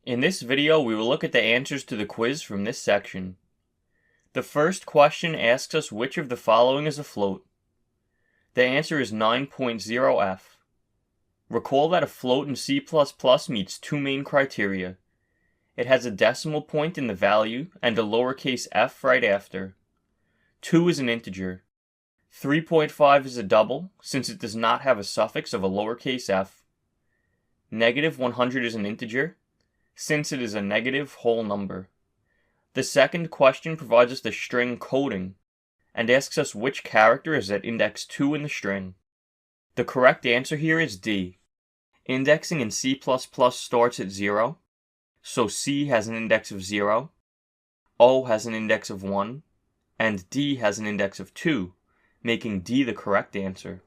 In this video, we will look at the answers to the quiz from this section. The first question asks us which of the following is a float. The answer is 9.0f. Recall that a float in C++ meets two main criteria. It has a decimal point in the value and a lowercase f right after. 2 is an integer. 3.5 is a double, since it does not have a suffix of a lowercase f. Negative 100 is an integer, since it is a negative whole number. The second question provides us the string coding, and asks us which character is at index 2 in the string. The correct answer here is D. Indexing in C++ starts at 0, so C has an index of 0, O has an index of 1, and D has an index of 2, making D the correct answer.